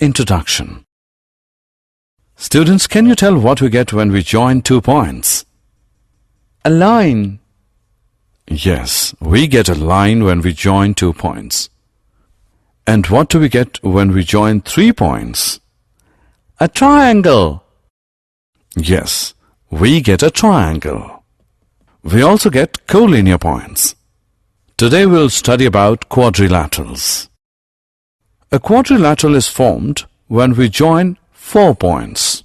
Introduction. Students, can you tell what we get when we join 2 points? A line. Yes, we get a line when we join 2 points. And what do we get when we join 3 points? A triangle. Yes, we get a triangle. We also get collinear points. Today we'll study about quadrilaterals. A quadrilateral is formed when we join 4 points.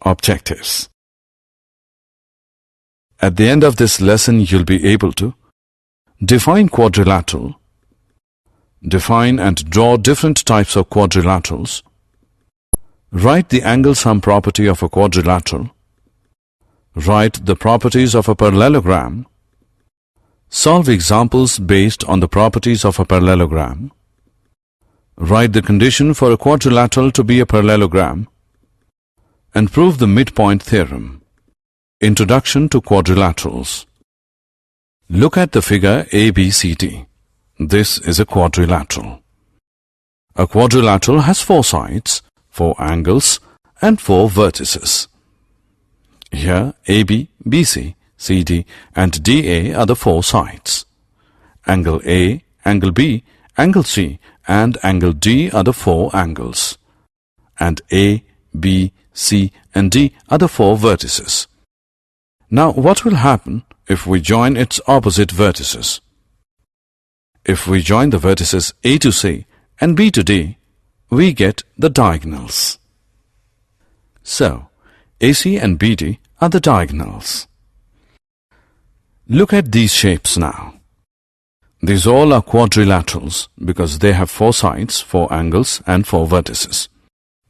Objectives. At the end of this lesson, you'll be able to define quadrilateral, define and draw different types of quadrilaterals, write the angle sum property of a quadrilateral, write the properties of a parallelogram, solve examples based on the properties of a parallelogram, write the condition for a quadrilateral to be a parallelogram, and prove the midpoint theorem. Introduction to quadrilaterals. Look at the figure ABCD. This is a quadrilateral. A quadrilateral has 4 sides, 4 angles, and 4 vertices. Here AB, BC, CD, and DA are the 4 sides. Angle A, angle B, angle C, and angle D are the 4 angles. And A, B, C, and D are the 4 vertices. Now, what will happen if we join its opposite vertices? If we join the vertices A to C and B to D, we get the diagonals. So, AC and BD are the diagonals. Look at these shapes now. These all are quadrilaterals because they have 4 sides, 4 angles, and 4 vertices.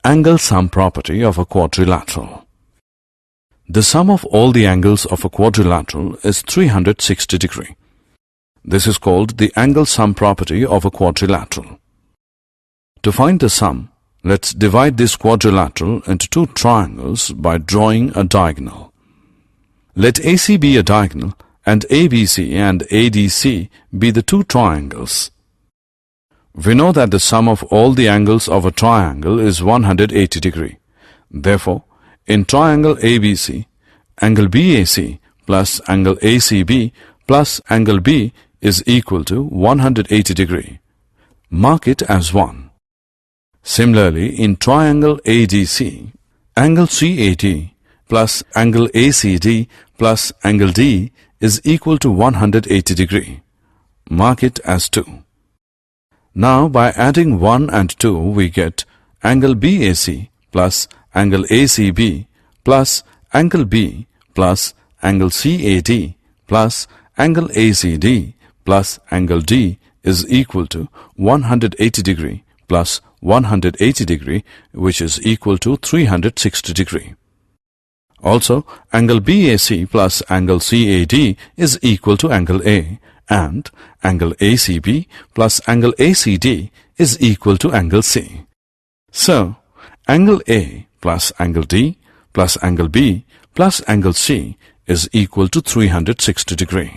Angle sum property of a quadrilateral. The sum of all the angles of a quadrilateral is 360 degrees. This is called the angle sum property of a quadrilateral. To find the sum, let's divide this quadrilateral into 2 triangles by drawing a diagonal. Let AC be a diagonal and ABC and ADC be the 2 triangles. We know that the sum of all the angles of a triangle is 180 degrees. Therefore, in triangle ABC, angle BAC plus angle ACB plus angle B is equal to 180 degrees. Mark it as 1. Similarly, in triangle ADC, angle CAD plus angle ACD plus angle D is equal to 180 degrees. Mark it as 2. Now, by adding 1 and 2, we get angle BAC plus angle ACB plus angle B plus angle CAD plus angle ACD plus angle D is equal to 180 degrees plus 180 degrees, which is equal to 360 degrees. Also, angle BAC plus angle CAD is equal to angle A, and angle ACB plus angle ACD is equal to angle C. So, angle A plus angle D plus angle B plus angle C is equal to 360 degrees.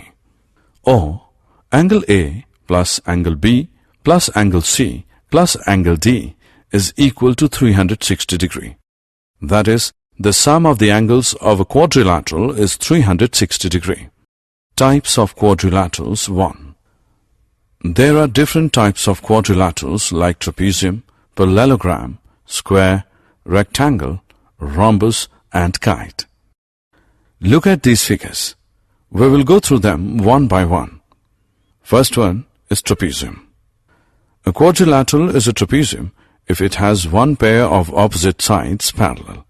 Or, angle A plus angle B plus angle C plus angle D is equal to 360 degrees. That is, the sum of the angles of a quadrilateral is 360 degrees. Types of quadrilaterals. 1. There are different types of quadrilaterals like trapezium, parallelogram, square, rectangle, rhombus, and kite. Look at these figures. We will go through them one by one. First one is trapezium. A quadrilateral is a trapezium if it has one pair of opposite sides parallel.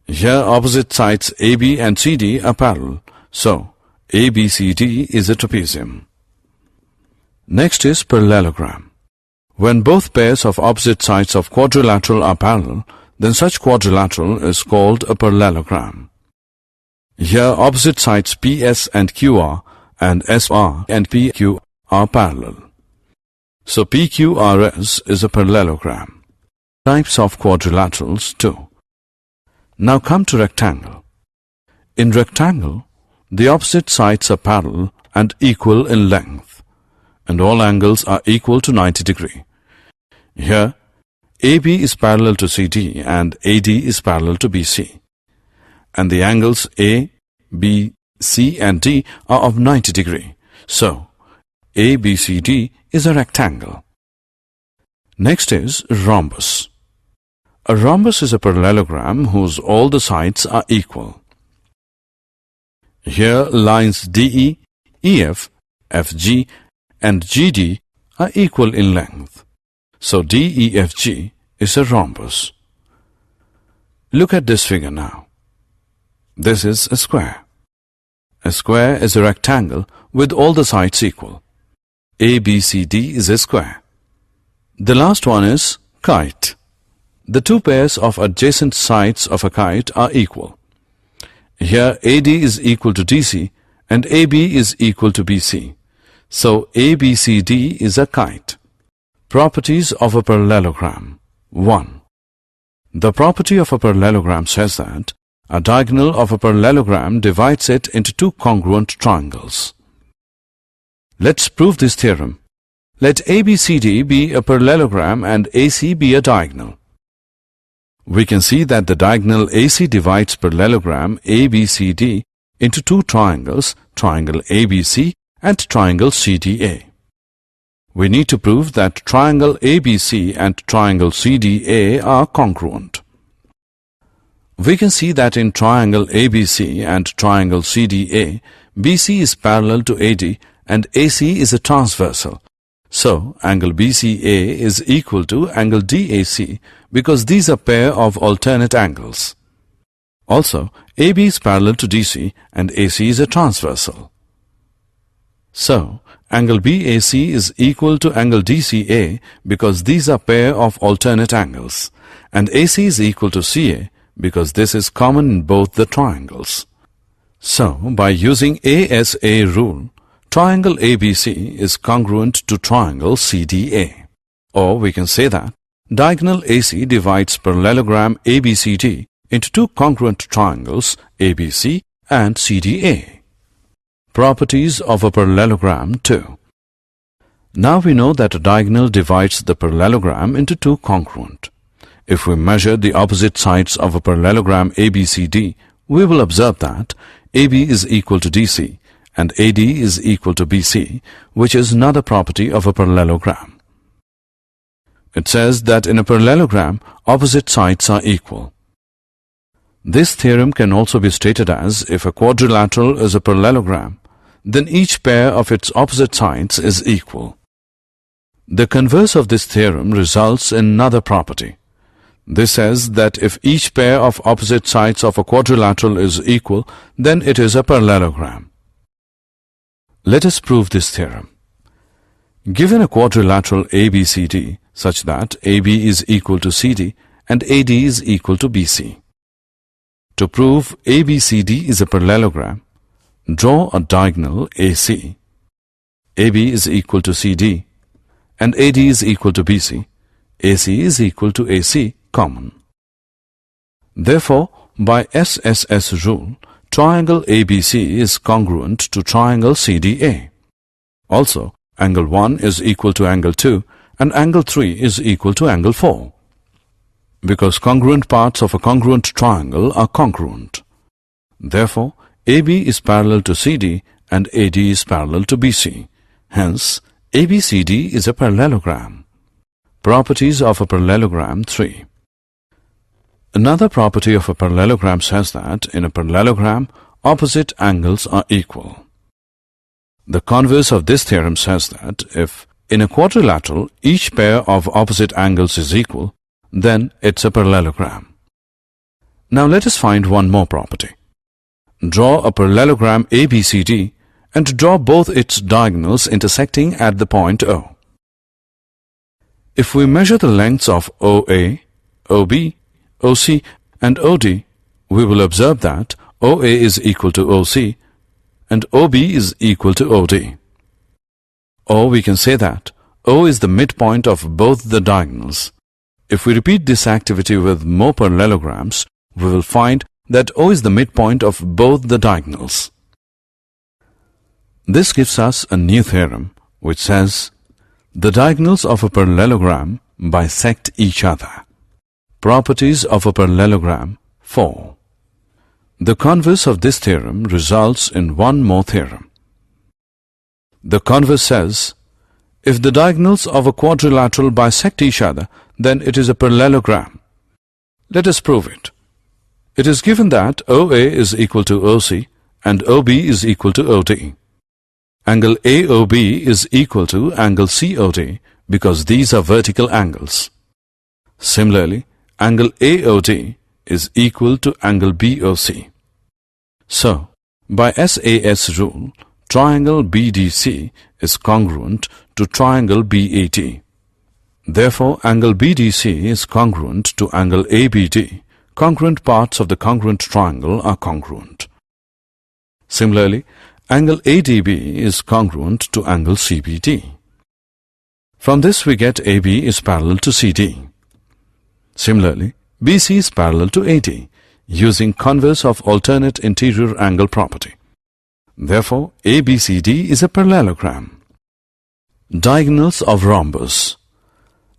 Here opposite sides AB and CD are parallel, so ABCD is a trapezium. Next is parallelogram. When both pairs of opposite sides of quadrilateral are parallel, then such quadrilateral is called a parallelogram. Here opposite sides PS and QR and SR and PQ are parallel. So PQRS is a parallelogram. Types of quadrilaterals. 2. Now come to rectangle. In rectangle, the opposite sides are parallel and equal in length, and all angles are equal to 90 degrees. Here, AB is parallel to CD and AD is parallel to BC. And the angles A, B, C and D are of 90 degrees. So, ABCD is a rectangle. Next is rhombus. A rhombus is a parallelogram whose all the sides are equal. Here lines DE, EF, FG and GD are equal in length. So DEFG is a rhombus. Look at this figure now. This is a square. A square is a rectangle with all the sides equal. ABCD is a square. The last one is kite. The two pairs of adjacent sides of a kite are equal. Here AD is equal to DC and AB is equal to BC. So ABCD is a kite. Properties of a parallelogram. 1. The property of a parallelogram says that a diagonal of a parallelogram divides it into two congruent triangles. Let's prove this theorem. Let ABCD be a parallelogram and AC be a diagonal. We can see that the diagonal AC divides parallelogram ABCD into two triangles, triangle ABC and triangle CDA. We need to prove that triangle ABC and triangle CDA are congruent. We can see that in triangle ABC and triangle CDA, BC is parallel to AD and AC is a transversal. So, angle BCA is equal to angle DAC because these are pair of alternate angles. Also, AB is parallel to DC and AC is a transversal. So, angle BAC is equal to angle DCA because these are pair of alternate angles, and AC is equal to CA because this is common in both the triangles. So, by using ASA rule, triangle ABC is congruent to triangle CDA. Or we can say that diagonal AC divides parallelogram ABCD into two congruent triangles ABC and CDA. Properties of a parallelogram 2. Now we know that a diagonal divides the parallelogram into two congruent. If we measure the opposite sides of a parallelogram ABCD, we will observe that AB is equal to DC and AD is equal to BC, which is another property of a parallelogram. It says that in a parallelogram, opposite sides are equal. This theorem can also be stated as if a quadrilateral is a parallelogram, then each pair of its opposite sides is equal. The converse of this theorem results in another property. This says that if each pair of opposite sides of a quadrilateral is equal, then it is a parallelogram. Let us prove this theorem. Given a quadrilateral ABCD such that AB is equal to CD and AD is equal to BC. To prove ABCD is a parallelogram, draw a diagonal AC. AB is equal to CD and AD is equal to BC. AC is equal to AC common. Therefore, by SSS rule, triangle ABC is congruent to triangle CDA. Also, angle 1 is equal to angle 2 and angle 3 is equal to angle 4. Because congruent parts of a congruent triangle are congruent. Therefore, AB is parallel to CD and AD is parallel to BC. Hence, ABCD is a parallelogram. Properties of a parallelogram 3. Another property of a parallelogram says that in a parallelogram, opposite angles are equal. The converse of this theorem says that if in a quadrilateral each pair of opposite angles is equal, then it's a parallelogram. Now let us find one more property. Draw a parallelogram ABCD and draw both its diagonals intersecting at the point O. If we measure the lengths of OA, OB, OC and OD, we will observe that OA is equal to OC and OB is equal to OD. Or we can say that O is the midpoint of both the diagonals. If we repeat this activity with more parallelograms, we will find that O is the midpoint of both the diagonals. This gives us a new theorem which says the diagonals of a parallelogram bisect each other. Properties of a parallelogram 4. The converse of this theorem results in one more theorem. The converse says, if the diagonals of a quadrilateral bisect each other, then it is a parallelogram. Let us prove it. It is given that OA is equal to OC and OB is equal to OD. Angle AOB is equal to angle COD because these are vertical angles. Similarly, angle AOD is equal to angle BOC. So, by SAS rule, triangle BDC is congruent to triangle BAT. Therefore, angle BDC is congruent to angle ABD. Congruent parts of the congruent triangle are congruent. Similarly, angle ADB is congruent to angle CBD. From this we get AB is parallel to CD. Similarly, BC is parallel to AD, using converse of alternate interior angle property. Therefore, ABCD is a parallelogram. Diagonals of rhombus.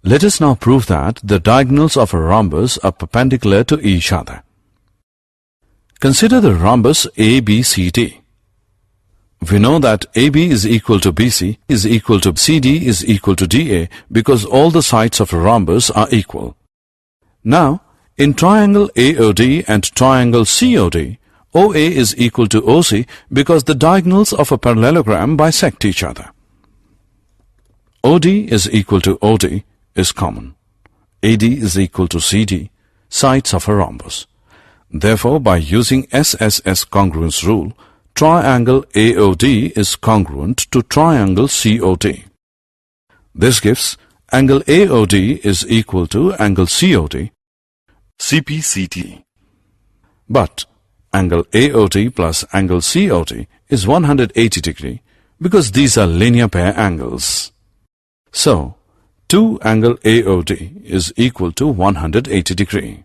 Let us now prove that the diagonals of a rhombus are perpendicular to each other. Consider the rhombus ABCD. We know that AB is equal to BC is equal to CD is equal to DA because all the sides of a rhombus are equal. Now, in triangle AOD and triangle COD, OA is equal to OC because the diagonals of a parallelogram bisect each other. OD is equal to OD is common. AD is equal to CD, sides of a rhombus. Therefore, by using SSS congruence rule, triangle AOD is congruent to triangle COD. This gives angle AOD is equal to angle COD, CPCT. But angle AOD plus angle COD is 180 degree because these are linear pair angles. So, 2 angle AOD is equal to 180 degree.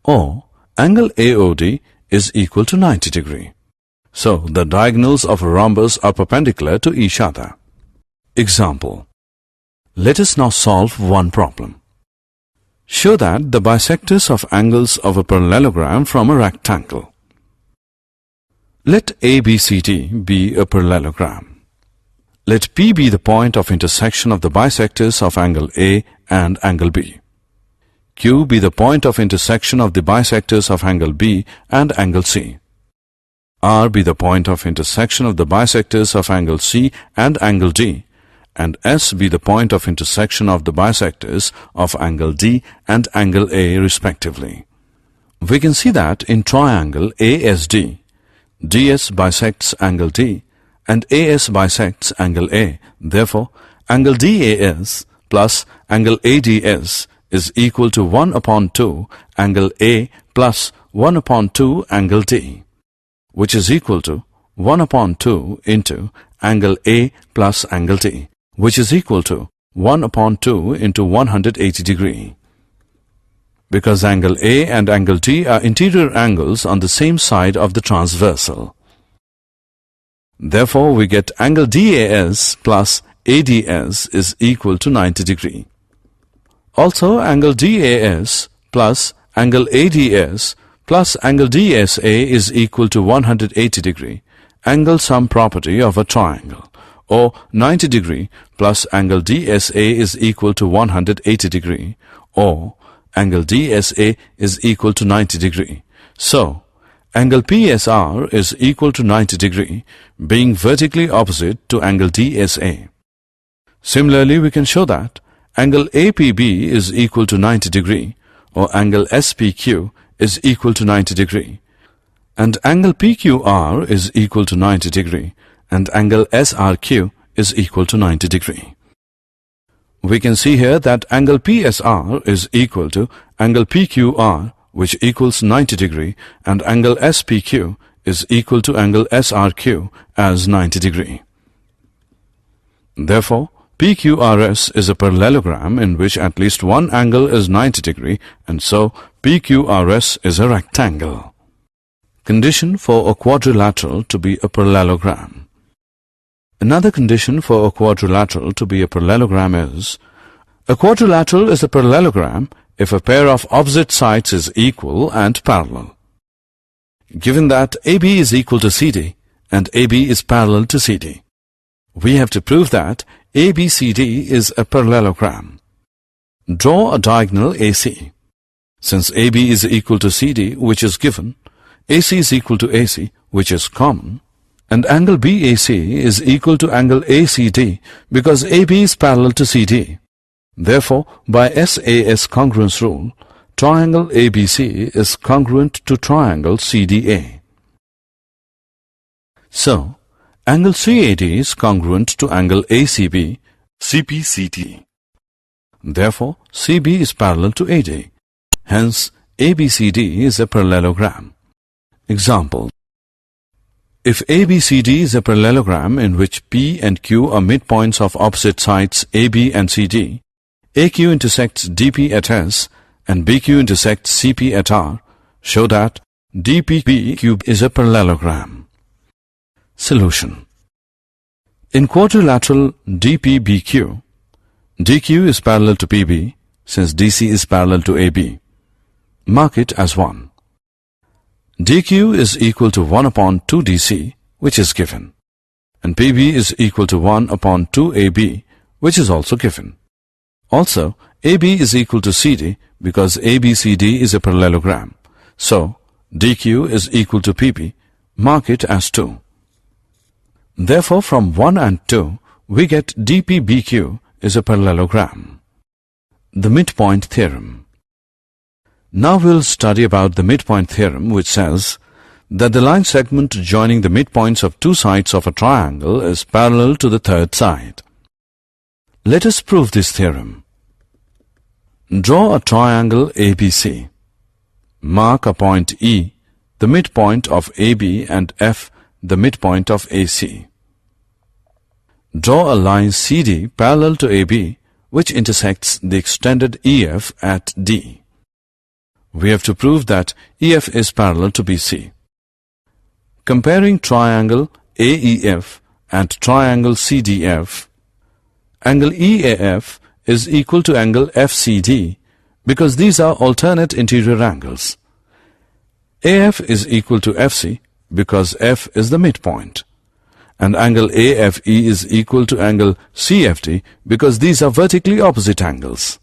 Or angle AOD is equal to 90 degree. So, the diagonals of a rhombus are perpendicular to each other. Example. Let us now solve one problem. Show that the bisectors of angles of a parallelogram from a rectangle. Let ABCD be a parallelogram. Let P be the point of intersection of the bisectors of angle A and angle B. Q be the point of intersection of the bisectors of angle B and angle C. R be the point of intersection of the bisectors of angle C and angle D, and S be the point of intersection of the bisectors of angle D and angle A respectively. We can see that in triangle ASD, DS bisects angle D and AS bisects angle A. Therefore, angle DAS plus angle ADS is equal to 1 upon 2 angle A plus 1 upon 2 angle D, which is equal to 1 upon 2 into angle A plus angle D, which is equal to 1 upon 2 into 180 degree. Because angle A and angle D are interior angles on the same side of the transversal. Therefore, we get angle DAS plus ADS is equal to 90 degree. Also, angle DAS plus angle ADS plus angle DSA is equal to 180 degree, angle sum property of a triangle, or 90 degree plus angle DSA is equal to 180 degree, or angle DSA is equal to 90 degree. So, angle PSR is equal to 90 degree, being vertically opposite to angle DSA. Similarly, we can show that angle APB is equal to 90 degree, or angle SPQ is equal to 90 degree, and angle PQR is equal to 90 degree, and angle SRQ is equal to 90 degree. We can see here that angle PSR is equal to angle PQR, which equals 90 degree, and angle SPQ is equal to angle SRQ as 90 degree. Therefore, PQRS is a parallelogram in which at least one angle is 90 degree, and so PQRS is a rectangle. Condition for a quadrilateral to be a parallelogram. Another condition for a quadrilateral to be a parallelogram is A quadrilateral is a parallelogram if a pair of opposite sides is equal and parallel. Given that AB is equal to CD and AB is parallel to CD, we have to prove that ABCD is a parallelogram. Draw a diagonal AC. Since AB is equal to CD, which is given, AC is equal to AC, which is common, and angle BAC is equal to angle ACD because AB is parallel to CD. Therefore, by SAS congruence rule, triangle ABC is congruent to triangle CDA. So, angle CAD is congruent to angle ACB, CPCT. Therefore, CB is parallel to AD. Hence, ABCD is a parallelogram. Example: if ABCD is a parallelogram in which P and Q are midpoints of opposite sides AB and CD, AQ intersects DP at S and BQ intersects CP at R, show that DPBQ is a parallelogram. Solution: in quadrilateral DPBQ, DQ is parallel to PB since DC is parallel to AB. Mark it as 1. DQ is equal to 1 upon 2 DC, which is given, and PB is equal to 1 upon 2 AB, which is also given. Also, AB is equal to CD because ABCD is a parallelogram. So, DQ is equal to PB. Mark it as 2. Therefore, from 1 and 2, we get DPBQ is a parallelogram. The midpoint theorem. Now we'll study about the midpoint theorem, which says that the line segment joining the midpoints of two sides of a triangle is parallel to the third side. Let us prove this theorem. Draw a triangle ABC. Mark a point E, the midpoint of AB, and F, the midpoint of AC. Draw a line CD parallel to AB, which intersects the extended EF at D. We have to prove that EF is parallel to BC. Comparing triangle AEF and triangle CDF, angle EAF is equal to angle FCD because these are alternate interior angles. AF is equal to FC because F is the midpoint, and angle AFE is equal to angle CFD because these are vertically opposite angles.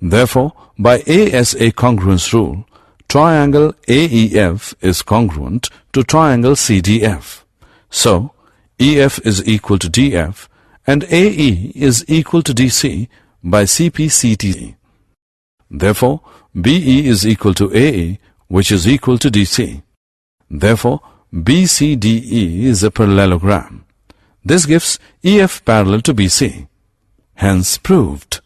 Therefore, by ASA congruence rule, triangle AEF is congruent to triangle CDF. So, EF is equal to DF and AE is equal to DC by CPCT. Therefore, BE is equal to AE, which is equal to DC. Therefore, BCDE is a parallelogram. This gives EF parallel to BC. Hence proved.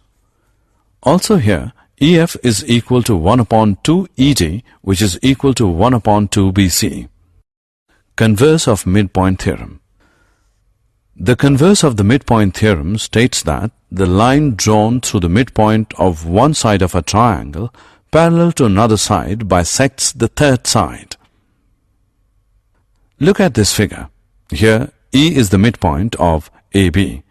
Also here, EF is equal to 1 upon 2 ED, which is equal to 1 upon 2 BC. Converse of midpoint theorem. The converse of the midpoint theorem states that the line drawn through the midpoint of one side of a triangle parallel to another side bisects the third side. Look at this figure. Here, E is the midpoint of AB.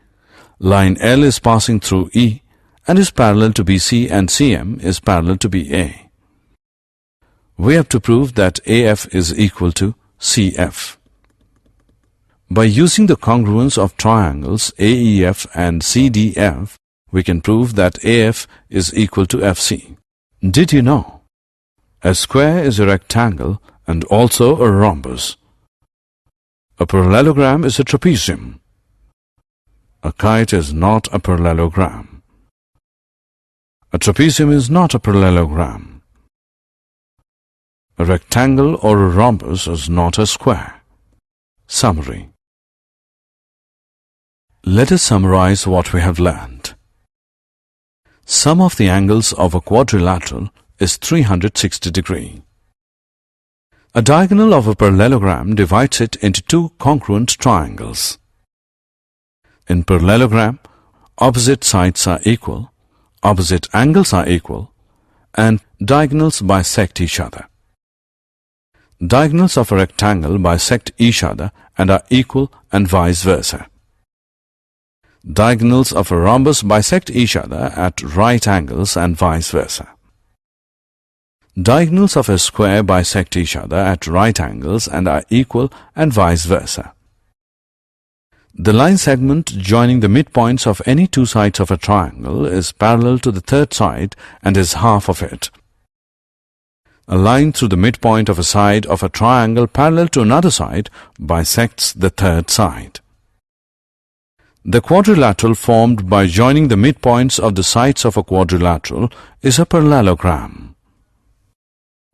Line L is passing through E and is parallel to BC, and CM is parallel to BA. We have to prove that AF is equal to CF. By using the congruence of triangles AEF and CDF, we can prove that AF is equal to FC. Did you know? A square is a rectangle and also a rhombus. A parallelogram is a trapezium. A kite is not a parallelogram. A trapezium is not a parallelogram. A rectangle or a rhombus is not a square. Summary. Let us summarize what we have learned. Sum of the angles of a quadrilateral is 360 degrees. A diagonal of a parallelogram divides it into two congruent triangles. In parallelogram, opposite sides are equal, opposite angles are equal, and diagonals bisect each other. Diagonals of a rectangle bisect each other and are equal, and vice versa. Diagonals of a rhombus bisect each other at right angles and vice versa. Diagonals of a square bisect each other at right angles and are equal and vice versa. The line segment joining the midpoints of any two sides of a triangle is parallel to the third side and is half of it. A line through the midpoint of a side of a triangle parallel to another side bisects the third side. The quadrilateral formed by joining the midpoints of the sides of a quadrilateral is a parallelogram.